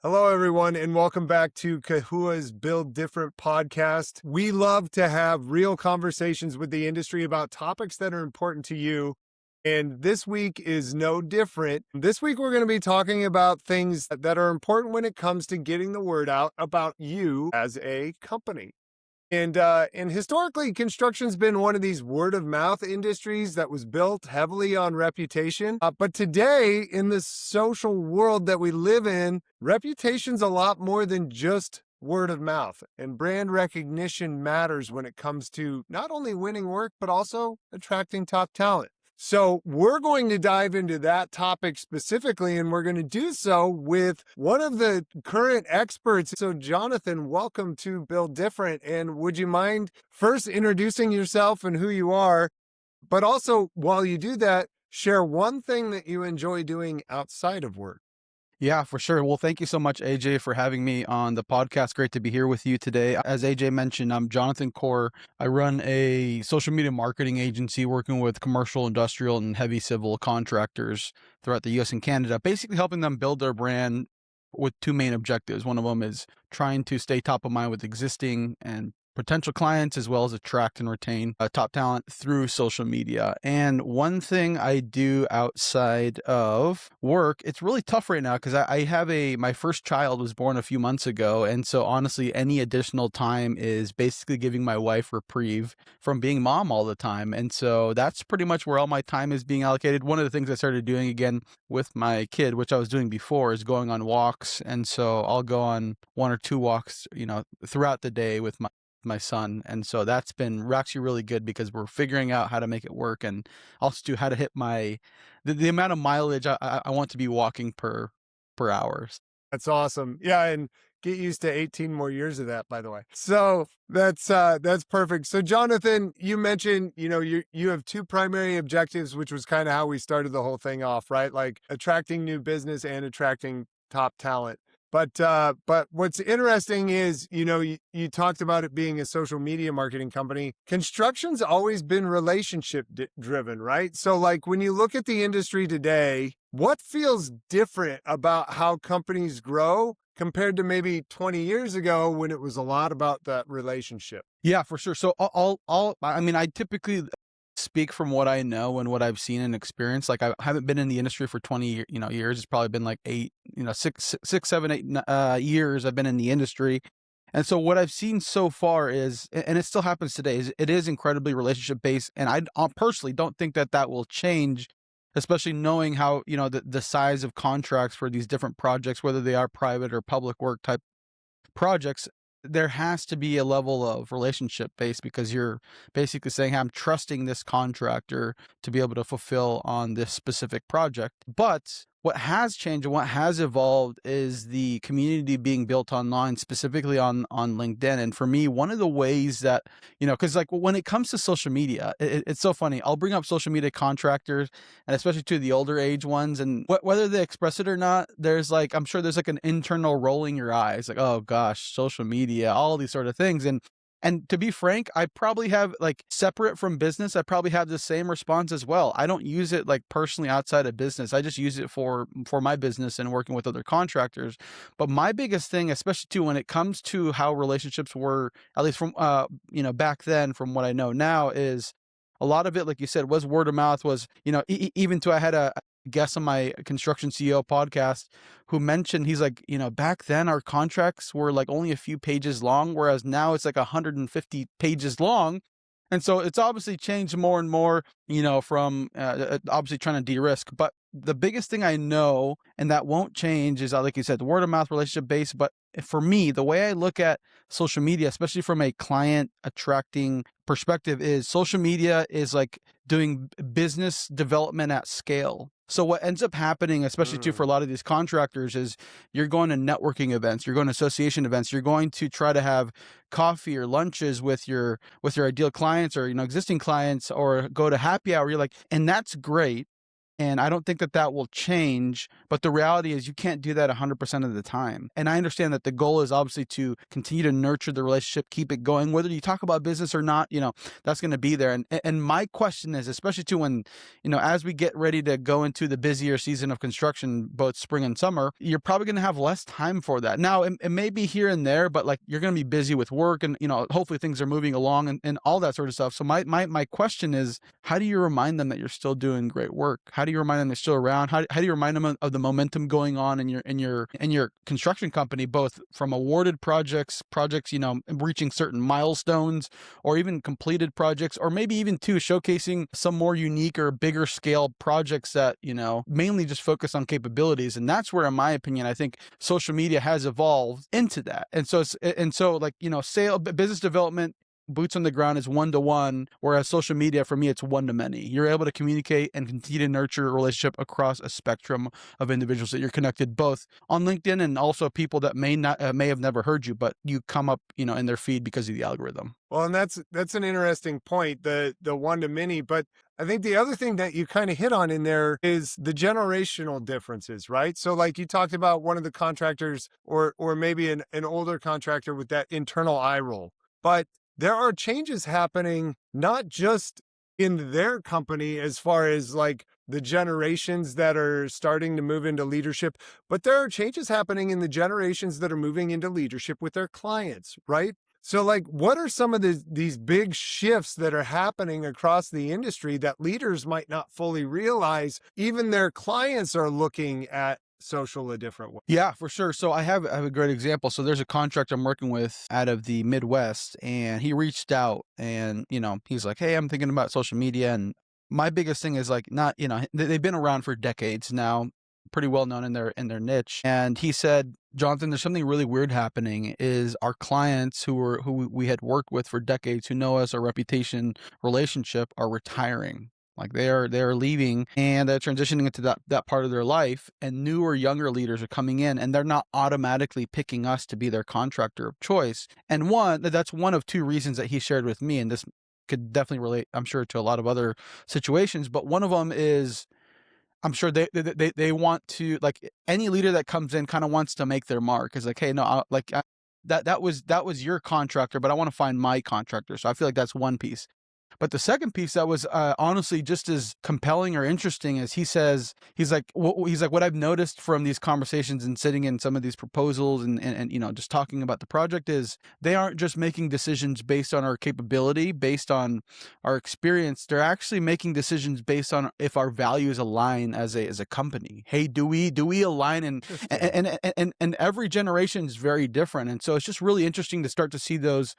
Hello, everyone, and welcome back to Kahua's Build Different podcast. We love to have real conversations with the industry about topics that are important to you. And this week is no different. This week, we're going to be talking about things that are important when it comes to getting the word out about you as a company. And historically, construction's been one of these word of mouth industries that was built heavily on reputation. But today, in the social world that we live in, reputation's a lot more than just word of mouth. And brand recognition matters when it comes to not only winning work, but also attracting top talent. So we're going to dive into that topic specifically, and we're going to do so with one of the current experts. So Jonathan, welcome to Build Different. And would you mind first introducing yourself and who you are, but also while you do that, share one thing that you enjoy doing outside of work? Yeah, for sure. Well, thank you so much, AJ, for having me on the podcast. Great to be here with you today. As AJ mentioned, I'm Jonathan Cor. I run a social media marketing agency working with commercial, industrial, and heavy civil contractors throughout the US and Canada, basically helping them build their brand with two main objectives. One of them is trying to stay top of mind with existing and potential clients, as well as attract and retain top talent through social media. And one thing I do outside of work, it's really tough right now because I have my first child was born a few months ago. And so honestly, any additional time is basically giving my wife reprieve from being mom all the time. And so that's pretty much where all my time is being allocated. One of the things I started doing again with my kid, which I was doing before, is going on walks. And so I'll go on one or two walks, throughout the day with my son. And so that's been actually really good because we're figuring out how to make it work, and also to how to hit the amount of mileage I want to be walking per hour. That's awesome. Yeah, and get used to 18 more years of that, by the way. So that's perfect. So Jonathan, you mentioned, you have two primary objectives, which was kind of how we started the whole thing off, right? Like attracting new business and attracting top talent. But what's interesting is, you talked about it being a social media marketing company. Construction's always been relationship driven, right? So like when you look at the industry today, what feels different about how companies grow compared to maybe 20 years ago when it was a lot about that relationship? Yeah, for sure. So I typically speak from what I know and what I've seen and experienced. Like I haven't been in the industry for 20 years. It's probably been like 8 years I've been in the industry. And so what I've seen so far is, and it still happens today, is it is incredibly relationship based. And I personally don't think that will change, especially knowing how, the size of contracts for these different projects, whether they are private or public work type projects. There has to be a level of relationship based because you're basically saying, hey, I'm trusting this contractor to be able to fulfill on this specific project. But what has changed and what has evolved is the community being built online, specifically on LinkedIn. And for me, one of the ways that, because like when it comes to social media, it's so funny. I'll bring up social media contractors, and especially to the older age ones, and whether they express it or not, I'm sure there's like an internal rolling your eyes, like, oh gosh, social media, all these sort of things. And to be frank, I probably have, like, separate from business, I probably have the same response as well. I don't use it like personally outside of business. I just use it for my business and working with other contractors. But my biggest thing, especially too, when it comes to how relationships were, at least from, back then, from what I know now, is a lot of it, like you said, was word of mouth, was, even to, I had a guest on my construction CEO podcast who mentioned, he's like, back then our contracts were like only a few pages long, whereas now it's like 150 pages long. And so it's obviously changed more and more, from obviously trying to de-risk. But the biggest thing I know, and that won't change, is, like you said, the word of mouth, relationship based. But for me, the way I look at social media, especially from a client attracting perspective, is social media is like doing business development at scale. So what ends up happening, especially too for a lot of these contractors, is you're going to networking events, you're going to association events, you're going to try to have coffee or lunches with your ideal clients or existing clients, or go to happy hour. You're like, and that's great. And I don't think that that will change, but the reality is you can't do that 100% of the time. And I understand that the goal is obviously to continue to nurture the relationship, keep it going, whether you talk about business or not, that's going to be there. And my question is, especially too when, as we get ready to go into the busier season of construction, both spring and summer, you're probably going to have less time for that. Now, it may be here and there, but like you're going to be busy with work and, hopefully things are moving along and all that sort of stuff. So my question is, how do you remind them that you're still doing great work? How do you remind them they're still around? How do you remind them of the momentum going on in your construction company, both from awarded projects, reaching certain milestones, or even completed projects, or maybe even too showcasing some more unique or bigger scale projects that, mainly just focus on capabilities. And that's where, in my opinion, I think social media has evolved into that. And so like, business development, boots on the ground is one-to-one, whereas social media, for me, it's one-to-many. You're able to communicate and continue to nurture a relationship across a spectrum of individuals that you're connected both on LinkedIn and also people that may have never heard you, but you come up, in their feed because of the algorithm. Well, and that's an interesting point, the one to many. But I think the other thing that you kind of hit on in there is the generational differences, right? So like you talked about one of the contractors or maybe an older contractor with that internal eye roll. But there are changes happening not just in their company as far as like the generations that are starting to move into leadership, but there are changes happening in the generations that are moving into leadership with their clients, right? So like what are some of these big shifts that are happening across the industry that leaders might not fully realize? Even their clients are looking at social a different way. Yeah, for sure. So I have a great example. So there's a contractor I'm working with out of the Midwest, and he reached out and, he's like, "Hey, I'm thinking about social media." And my biggest thing is like, not, they've been around for decades now, pretty well known in their niche. And he said, "Jonathan, there's something really weird happening is our clients who we had worked with for decades, who know us, our reputation, relationship, are retiring. Like they're leaving and they're transitioning into that part of their life, and newer, younger leaders are coming in, and they're not automatically picking us to be their contractor of choice." And that's one of two reasons that he shared with me, and this could definitely relate, I'm sure, to a lot of other situations. But one of them is, I'm sure they want to, like, any leader that comes in kind of wants to make their mark. Is like, hey, no, that was your contractor, but I want to find my contractor. So I feel like that's one piece. But the second piece that was honestly just as compelling or interesting as he's like, what I've noticed from these conversations and sitting in some of these proposals and just talking about the project is they aren't just making decisions based on our capability, based on our experience. They're actually making decisions based on if our values align as a company. Hey, do we align? And every generation is very different, and so it's just really interesting to start to see those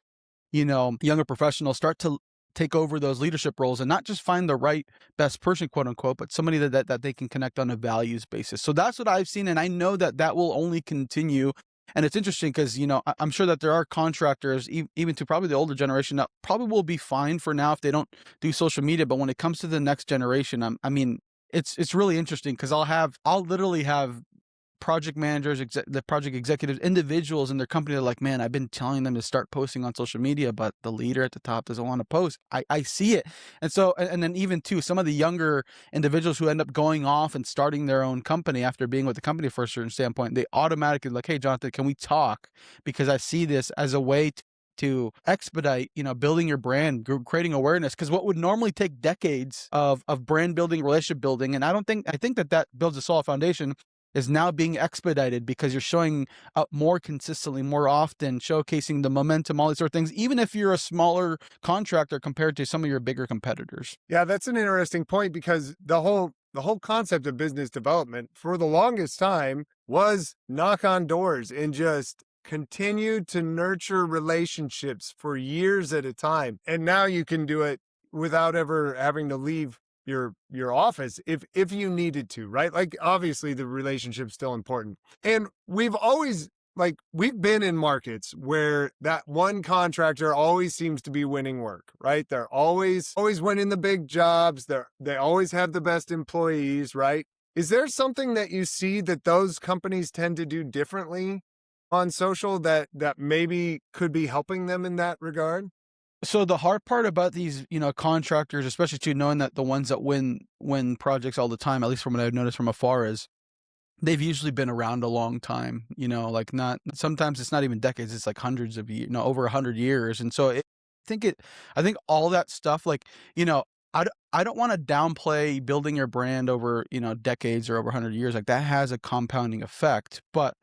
younger professionals start to take over those leadership roles and not just find the right best person, quote unquote, but somebody that they can connect on a values basis. So that's what I've seen. And I know that will only continue. And it's interesting because, I'm sure that there are contractors, even to probably the older generation, that probably will be fine for now if they don't do social media. But when it comes to the next generation, it's really interesting because I'll literally have project managers, the project executives, individuals in their company are like, "Man, I've been telling them to start posting on social media, but the leader at the top doesn't want to post." I see it. And so, and then even too, some of the younger individuals who end up going off and starting their own company after being with the company for a certain standpoint, they automatically like, "Hey, Jonathan, can we talk? Because I see this as a way to expedite, building your brand, creating awareness." Because what would normally take decades of brand building, relationship building, and I think that builds a solid foundation, is now being expedited because you're showing up more consistently, more often, showcasing the momentum, all these sort of things, even if you're a smaller contractor compared to some of your bigger competitors. Yeah, that's an interesting point because the whole concept of business development for the longest time was knock on doors and just continue to nurture relationships for years at a time. And now you can do it without ever having to leave your office if you needed to, right? Like obviously the relationship's still important. And we've been in markets where that one contractor always seems to be winning work, right? They're always winning the big jobs. They always have the best employees, right? Is there something that you see that those companies tend to do differently on social that maybe could be helping them in that regard? So the hard part about these, contractors, especially too, knowing that the ones that win projects all the time, at least from what I've noticed from afar, is they've usually been around a long time, like not sometimes it's not even decades, it's like hundreds of years, over 100 years. And so think it, I think all that stuff, like, I don't want to downplay building your brand over, decades or over 100 years. Like that has a compounding effect. But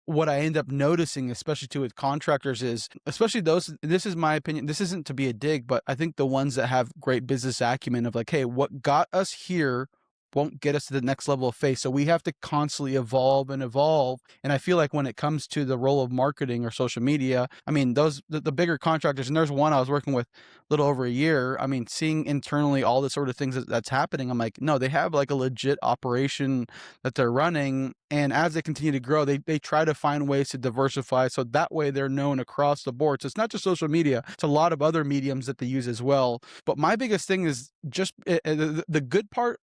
what I end up noticing, especially too with contractors, is especially those, this is my opinion, this isn't to be a dig, but I think the ones that have great business acumen of like, hey, what got us here won't get us to the next level of faith. So we have to constantly evolve and evolve. And I feel like when it comes to the role of marketing or social media, I mean, the bigger contractors, and there's one I was working with a little over a year. I mean, seeing internally all the sort of things that's happening, I'm like, no, they have like a legit operation that they're running. And as they continue to grow, they try to find ways to diversify. So that way they're known across the board. So it's not just social media, it's a lot of other mediums that they use as well. But my biggest thing is just the good part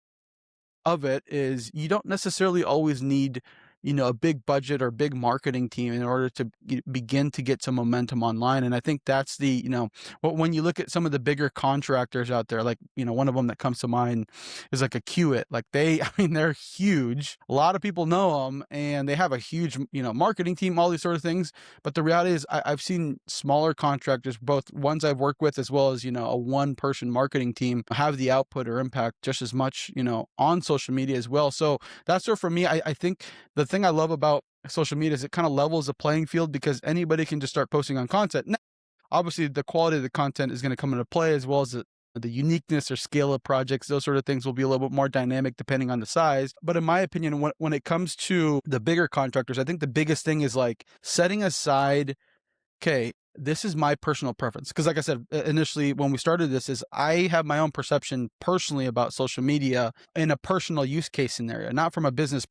of it is you don't necessarily always need, a big budget or big marketing team in order to begin to get some momentum online. And I think that's when you look at some of the bigger contractors out there, like, one of them that comes to mind is like a Qit. Like I mean, they're huge. A lot of people know them and they have a huge, marketing team, all these sort of things. But the reality is I've seen smaller contractors, both ones I've worked with as well as, a one person marketing team, have the output or impact just as much, on social media as well. So that's where for me, I think the thing I love about social media is it kind of levels the playing field because anybody can just start posting on content. Now, obviously, the quality of the content is going to come into play as well as the uniqueness or scale of projects. Those sort of things will be a little bit more dynamic depending on the size. But in my opinion, when it comes to the bigger contractors, I think the biggest thing is like setting aside, okay, this is my personal preference. Because like I said, initially when we started this is I have my own perception personally about social media in a personal use case scenario, not from a business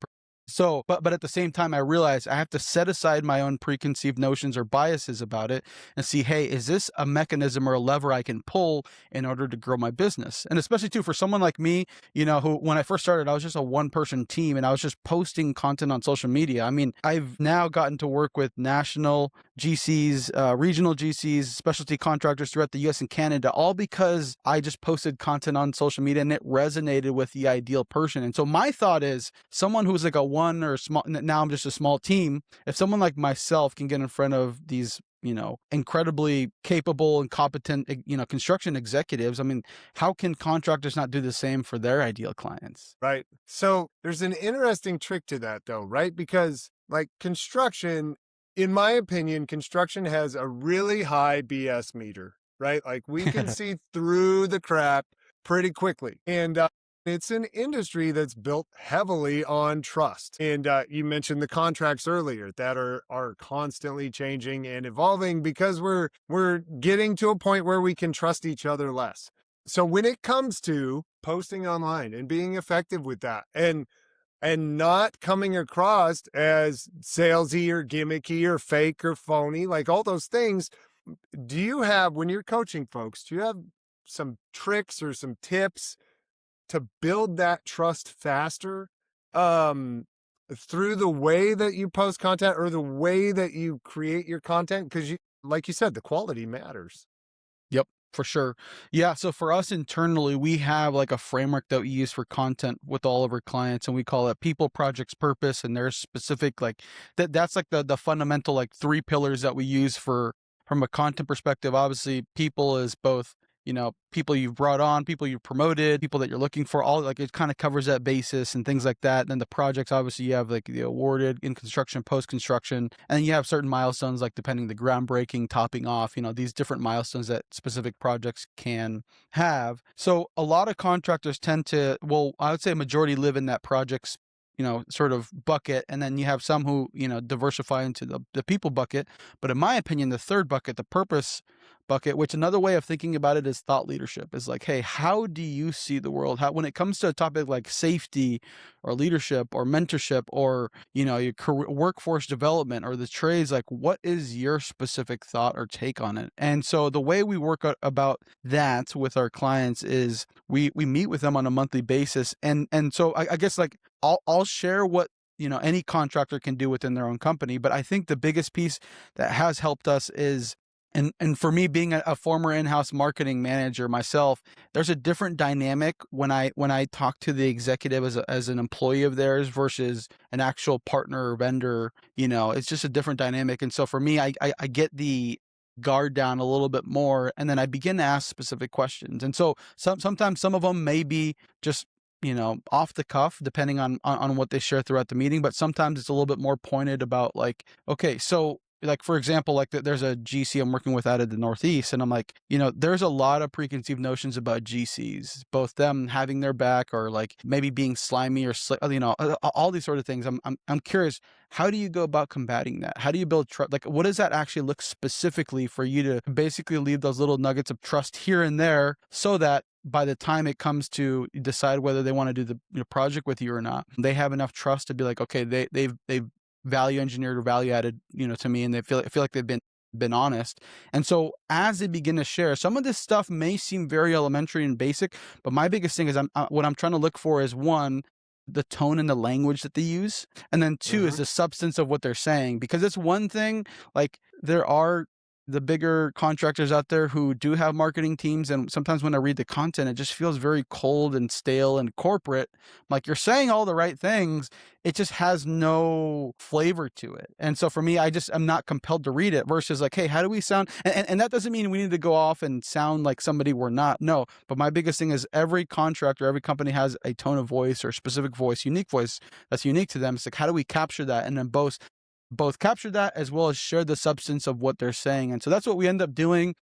so, but at the same time, I realize I have to set aside my own preconceived notions or biases about it and see, hey, is this a mechanism or a lever I can pull in order to grow my business? And especially too, for someone like me, who when I first started, I was just a one-person team and I was just posting content on social media. I mean, I've now gotten to work with national GCs, regional GCs, specialty contractors throughout the US and Canada, all because I just posted content on social media and it resonated with the ideal person. And so my thought is someone who's like a one or a small, now I'm just a small team. If someone like myself can get in front of these, incredibly capable and competent, construction executives, I mean, how can contractors not do the same for their ideal clients? Right. So there's an interesting trick to that, though, right? Because, like, construction, in my opinion, construction has a really high BS meter, right? Like, we can see through the crap pretty quickly. And it's an industry that's built heavily on trust. And you mentioned the contracts earlier that are constantly changing and evolving because we're getting to a point where we can trust each other less. So when it comes to posting online and being effective with that and not coming across as salesy or gimmicky or fake or phony, like all those things, do you have, when you're coaching folks, do you have some tricks or some tips to build that trust faster, um, through the way that you post content or the way that you create your content? Because like you said, the quality matters. Yep, for sure. Yeah, so for us internally, we have like a framework that we use for content with all of our clients and we call it people, projects, purpose, and there's specific like that's like the fundamental like three pillars that we use for from a content perspective. Obviously, people is both, people you've brought on, people you've promoted, people that you're looking for, all like it kind of covers that basis and things like that. And then the projects, obviously you have like the awarded in construction, post-construction, and you have certain milestones, like depending the groundbreaking, topping off, these different milestones that specific projects can have. So a lot of contractors tend to, well, I would say a majority live in that projects, sort of bucket. And then you have some who, diversify into the people bucket. But in my opinion, the third bucket, the purpose bucket, which another way of thinking about it is thought leadership, is like, hey, how do you see the world? How, when it comes to a topic like safety or leadership or mentorship or, your career, workforce development or the trades, like what is your specific thought or take on it? And so the way we work about that with our clients is we meet with them on a monthly basis. And so I guess like I'll share what any contractor can do within their own company. But I think the biggest piece that has helped us is And for me, being a former in-house marketing manager myself, there's a different dynamic when I talk to the executive as an employee of theirs versus an actual partner or vendor. It's just a different dynamic. And so for me, I get the guard down a little bit more, and then I begin to ask specific questions. And so sometimes some of them may be just off the cuff, depending on what they share throughout the meeting. But sometimes it's a little bit more pointed about, like, okay, so, like, for example, like, there's a GC I'm working with out of the Northeast, and I'm like, there's a lot of preconceived notions about GCs, both them having their back or like maybe being slimy or all these sort of things. I'm curious, how do you go about combating that? How do you build trust? Like, what does that actually look specifically for you to basically leave those little nuggets of trust here and there, so that by the time it comes to decide whether they want to do the project with you or not, they have enough trust to be like, okay, they've value engineered or value added, to me, and they feel like they've been honest. And so as they begin to share, some of this stuff may seem very elementary and basic, but my biggest thing is what I'm trying to look for is, one, the tone and the language that they use, and then two is Mhm. the substance of what they're saying. Because it's one thing, like, there are the bigger contractors out there who do have marketing teams, and sometimes when I read the content, it just feels very cold and stale and corporate. Like, you're saying all the right things, it just has no flavor to it. And so for me, I'm not compelled to read it, versus like, hey, how do we sound? And that doesn't mean we need to go off and sound like somebody we're not. No, but my biggest thing is, every contractor, every company has a tone of voice or specific voice, unique voice that's unique to them. It's like, how do we capture that, and then both capture that as well as share the substance of what they're saying? And so that's what we end up doing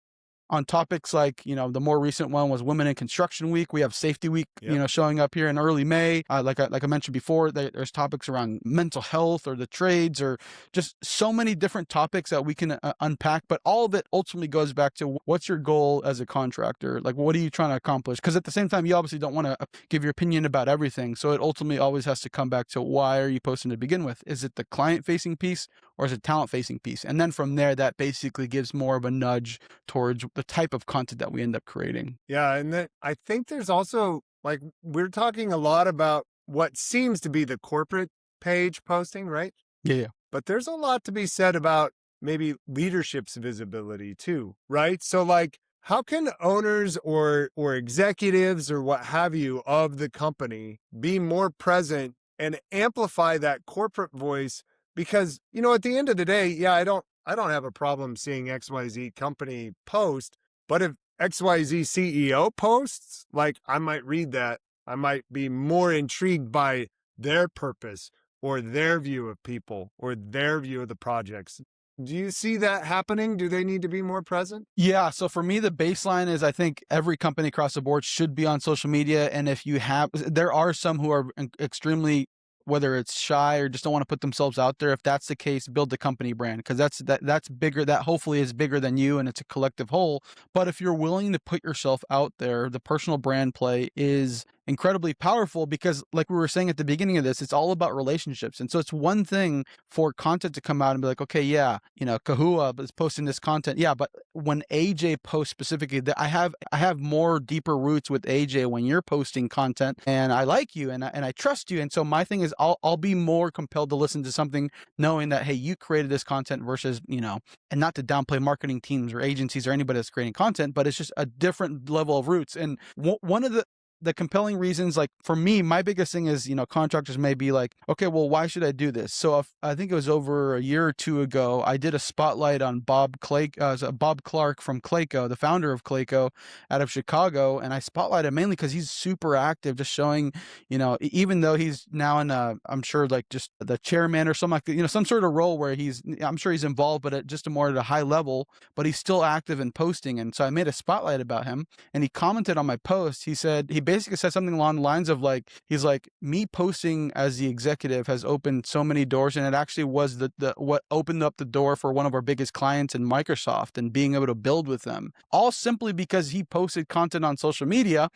on topics like, the more recent one was Women in Construction Week. We have Safety Week, Yep. showing up here in early May. Like I mentioned before, there's topics around mental health or the trades, or just so many different topics that we can unpack. But all of it ultimately goes back to, what's your goal as a contractor? Like, what are you trying to accomplish? Because at the same time, you obviously don't want to give your opinion about everything. So it ultimately always has to come back to, why are you posting to begin with? Is it the client-facing piece, or is it talent-facing piece? And then from there, that basically gives more of a nudge towards the type of content that we end up creating. Yeah, and then I think there's also, like, we're talking a lot about what seems to be the corporate page posting, right? Yeah. But there's a lot to be said about maybe leadership's visibility too, right? So, like, how can owners or executives or what have you of the company be more present and amplify that corporate voice? Because, at the end of the day, yeah, I don't have a problem seeing XYZ company post, but if XYZ CEO posts, like, I might read that. I might be more intrigued by their purpose or their view of people or their view of the projects. Do you see that happening? Do they need to be more present? Yeah. So for me, the baseline is, I think every company across the board should be on social media. And if you have, there are some who are extremely, whether it's shy or just don't want to put themselves out there. If that's the case, build the company brand, because that's bigger. That hopefully is bigger than you, and it's a collective whole. But if you're willing to put yourself out there, the personal brand play is incredibly powerful, because, like we were saying at the beginning of this, it's all about relationships. And so it's one thing for content to come out and be like, okay, yeah, Kahua is posting this content. Yeah, but when AJ posts specifically, I have more deeper roots with AJ when you're posting content, and I like you, and I trust you. And so my thing is, I'll be more compelled to listen to something knowing that, hey, you created this content, versus, and not to downplay marketing teams or agencies or anybody that's creating content, but it's just a different level of roots. And one of the compelling reasons, like, for me, my biggest thing is, contractors may be like, okay, well, why should I do this? So I think it was over a year or two ago, I did a spotlight on Bob Clark from Clayco, the founder of Clayco out of Chicago. And I spotlighted mainly because he's super active, just showing, even though he's now in I'm sure, like, just the chairman or something like that, some sort of role where I'm sure he's involved, but at just more at a high level, but he's still active in posting. And so I made a spotlight about him, and he commented on my post. He basically said something along the lines of, like, he's like, me posting as the executive has opened so many doors, and it actually was the what opened up the door for one of our biggest clients in Microsoft, and being able to build with them, all simply because he posted content on social media.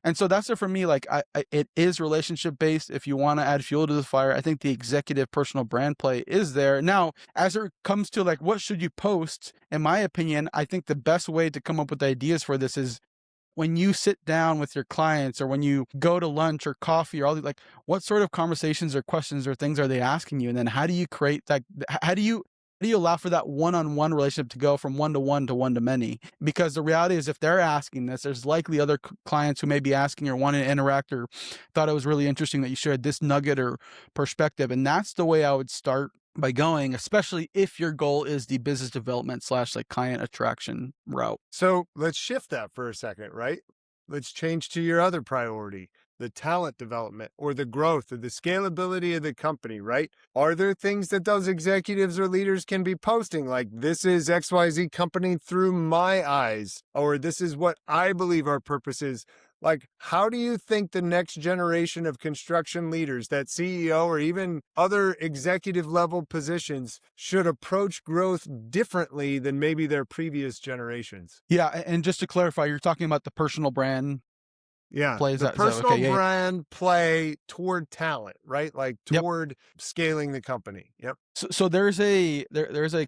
And so that's it for me. Like, it is relationship based. If you want to add fuel to the fire, I think the executive personal brand play is there. Now, as it comes to, like, what should you post? In my opinion, I think the best way to come up with ideas for this is, when you sit down with your clients, or when you go to lunch or coffee, or all the, like, what sort of conversations or questions or things are they asking you? And then how do you create that? How do you do you allow for that one-on-one relationship to go from one to one to one to many? Because the reality is, if they're asking this, there's likely other clients who may be asking or want to interact or thought it was really interesting that you shared this nugget or perspective. And that's the way I would start by going, especially if your goal is the business development slash like client attraction route. So let's shift that for a second, right? Let's change to your other priority, the talent development or the growth or the scalability of the company, right? Are there things that those executives or leaders can be posting like, this is XYZ company through my eyes, or this is what I believe our purpose is? Like, how do you think the next generation of construction leaders, that CEO or even other executive level positions, should approach growth differently than maybe their previous generations? Yeah, and just to clarify, you're talking about the personal brand Yeah, play. the Is that personal okay? Yeah, yeah. brand play toward talent, right? Like Yep. toward scaling the company. Yep. So there's a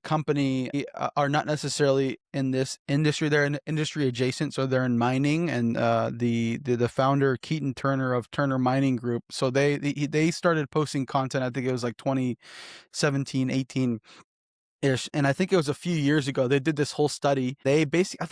company, are not necessarily in this industry. They're in industry adjacent, so they're in mining, and the founder Keaton Turner of Turner Mining Group. So they started posting content. I think it was like 2017, 18 ish. And I think it was a few years ago, they did this whole study. They basically, I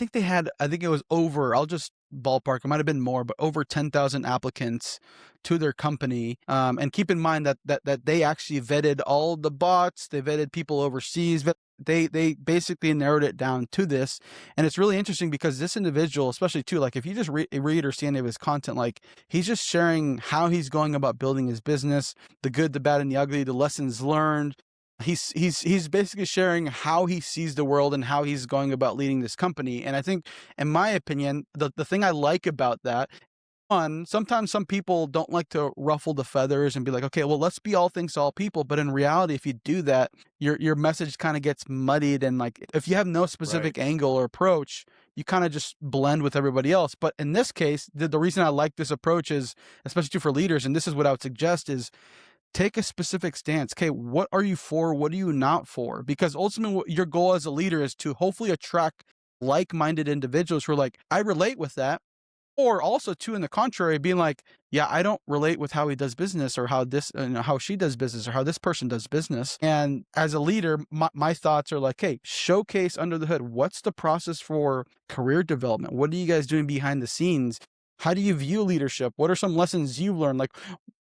think it was over, I'll just ballpark, it might have been more, but over 10,000 applicants to their company. And keep in mind that they actually vetted all the bots, they vetted people overseas, but they basically narrowed it down to this. And it's really interesting because this individual, especially too, like if you just read or see any of his content, like he's just sharing how he's going about building his business, the good, the bad, and the ugly, the lessons learned. He's basically sharing how he sees the world and how he's going about leading this company. And I think, in my opinion, the thing I like about that, one, sometimes some people don't like to ruffle the feathers and be like, okay, well, let's be all things to all people. But in reality, if you do that, your message kind of gets muddied, and like if you have no Right. specific angle or approach, you kind of just blend with everybody else. But in this case, the reason I like this approach is, especially for leaders, and this is what I would suggest, is take a specific stance. Okay, what are you for? What are you not for? Because ultimately, your goal as a leader is to hopefully attract like-minded individuals who are like, I relate with that. Or also, too, in the contrary, being like, yeah, I don't relate with how he does business, or how this, how she does business, or how this person does business. And as a leader, my thoughts are like, hey, showcase under the hood. What's the process for career development? What are you guys doing behind the scenes? How do you view leadership? What are some lessons you've learned? Like,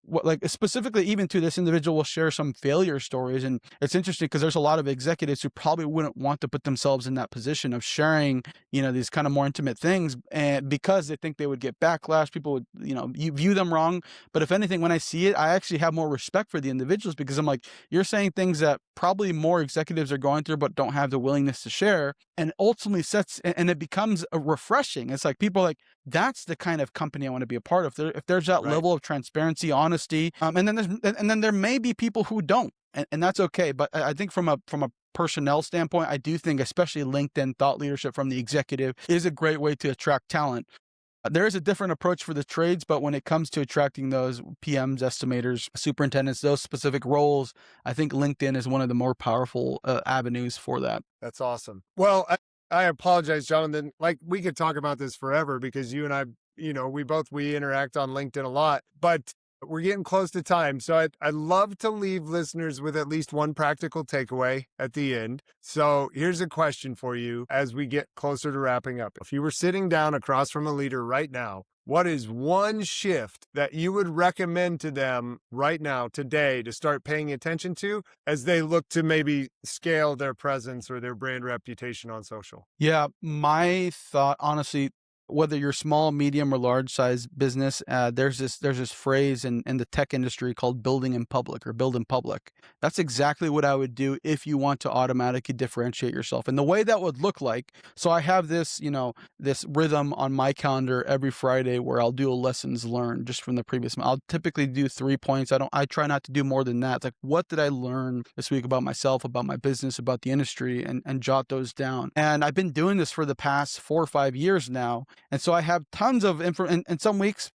what, like specifically, even to this individual will share some failure stories. And it's interesting because there's a lot of executives who probably wouldn't want to put themselves in that position of sharing, these kind of more intimate things, and because they think they would get backlash, people would, you view them wrong. But if anything, when I see it, I actually have more respect for the individuals, because I'm like, you're saying things that probably more executives are going through but don't have the willingness to share, and ultimately and it becomes a refreshing. It's like people are like, that's the kind of company I want to be a part of. If there's that Right. level of transparency, honesty, and then there may be people who don't, and that's okay. But I think from a personnel standpoint, I do think especially LinkedIn thought leadership from the executive is a great way to attract talent. There is a different approach for the trades, but when it comes to attracting those PMs, estimators, superintendents, those specific roles, I think LinkedIn is one of the more powerful avenues for that. That's awesome. Well, I apologize, Jonathan. Like, we could talk about this forever because you and I, we interact on LinkedIn a lot, but we're getting close to time. So I'd love to leave listeners with at least one practical takeaway at the end. So here's a question for you as we get closer to wrapping up. If you were sitting down across from a leader right now, what is one shift that you would recommend to them right now, today, to start paying attention to as they look to maybe scale their presence or their brand reputation on social? Yeah, my thought, honestly, whether you're small, medium, or large size business, there's this phrase in the tech industry called building in public, or build in public. That's exactly what I would do if you want to automatically differentiate yourself. And the way that would look like, so I have this, this rhythm on my calendar every Friday where I'll do a lessons learned just from the previous month. I'll typically do 3 points. I try not to do more than that. It's like, what did I learn this week about myself, about my business, about the industry, and jot those down. And I've been doing this for the past 4 or 5 years now. And so I have tons of info, and some weeks,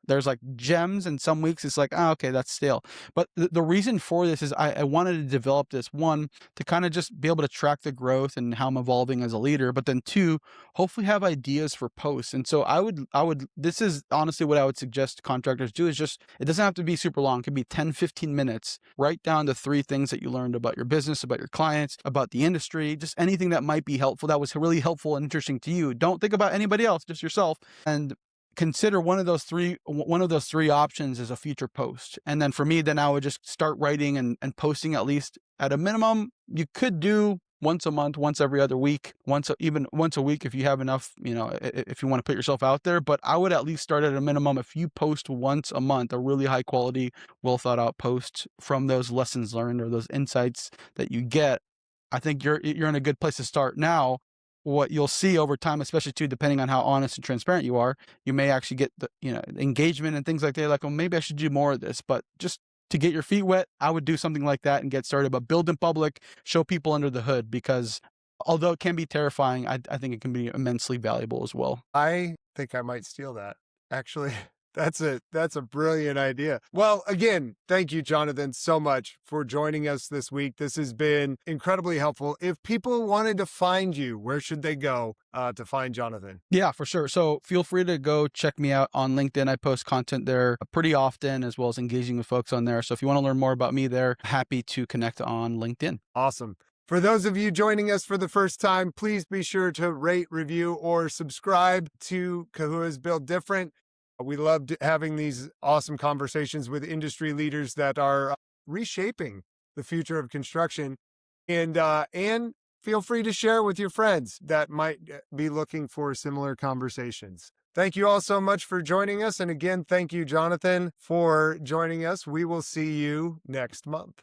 There's like gems, and some weeks it's like, oh, okay, that's stale. But the reason for this is I wanted to develop this, one, to kind of just be able to track the growth and how I'm evolving as a leader, but then two, hopefully have ideas for posts. And so this is honestly what I would suggest contractors do, is just, it doesn't have to be super long. It could be 10, 15 minutes. Write down the 3 things that you learned about your business, about your clients, about the industry, just anything that might be helpful, that was really helpful and interesting to you. Don't think about anybody else, just yourself. And consider one of those three options as a future post. And then for me, then I would just start writing and posting, at least at a minimum. You could do once a month, once every other week, even once a week if you have enough, if you want to put yourself out there. But I would at least start at a minimum. If you post once a month, a really high quality, well thought out post from those lessons learned or those insights that you get, I think you're in a good place to start. Now, what you'll see over time, especially too, depending on how honest and transparent you are, you may actually get the engagement and things like that. Like, well, maybe I should do more of this. But just to get your feet wet, I would do something like that and get started. But build in public, show people under the hood, because although it can be terrifying, I think it can be immensely valuable as well. I think I might steal that. Actually, that's a brilliant idea. Well, again, thank you, Jonathan, so much for joining us this week. This has been incredibly helpful. If people wanted to find you, where should they go to find Jonathan? Yeah, for sure. So feel free to go check me out on LinkedIn. I post content there pretty often, as well as engaging with folks on there. So if you want to learn more about me there, happy to connect on LinkedIn. Awesome. For those of you joining us for the first time, please be sure to rate, review, or subscribe to Kahua's Build Different. We loved having these awesome conversations with industry leaders that are reshaping the future of construction. And feel free to share with your friends that might be looking for similar conversations. Thank you all so much for joining us. And again, thank you, Jonathan, for joining us. We will see you next month.